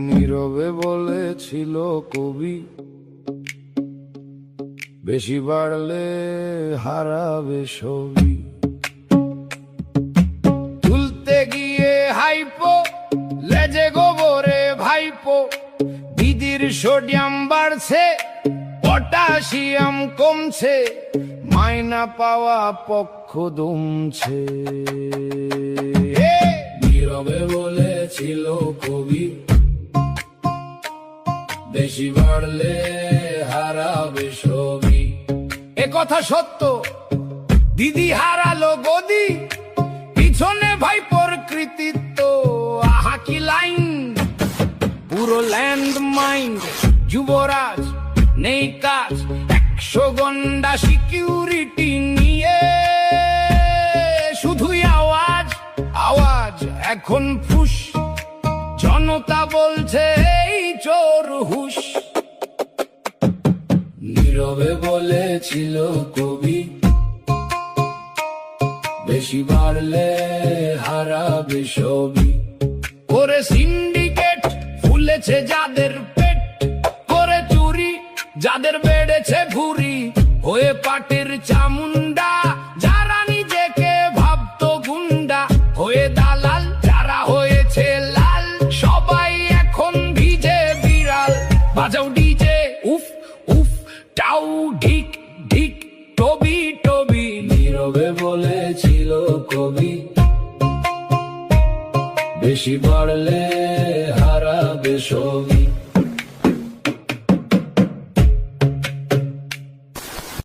নীরবে বলেছিল কবি, বেশি বাড়লে হারাবে ছবি। তুলতে গিয়ে হাইপো, লেজে গোবরে ভাইপো, দিদির সোডিয়াম বাড়ছে, পটাশিয়াম কমছে, মাইনা পাওয়া পক্ষ দমছে। নীরবে বলেছিল কবি, বেশি বাড়লে হারাবে ছবি। এ কথা সত্য, দিদি হারালো গদি, পিছনে ভাইপোর কৃতিত্ব। আহা কি লাইন, পুরো ল্যান্ড মাইন্ড, যুবরাজ নেই কাজ, 100 গন্ডা সিকিউরিটি নিয়ে, শুধুই আওয়াজ আওয়াজ, এখন ফুস, জনতা বলছে এই চোর হুশ। নীরবে বলেছিল কবি, বেশি বাড়লে হারাবে ছবি। করে সিন্ডিকেট ফুলেছে যাদের পেট, করে চুরি যাদের বেড়েছে ভুরি, হয়ে পাটের চামুন্ডা যারা নিজেকে ভাবতো গুন্ডা, হয়ে দালাল যারা হয়েছে লাল, সবাই এখন ভিজে বিড়াল। বাজাও ডিজে উফ উফ, টাউ ঢিক ঢিক, টবি টবি। নীরবে বলেছিল কবি, বেশি বাড়লে হারাবে ছবি।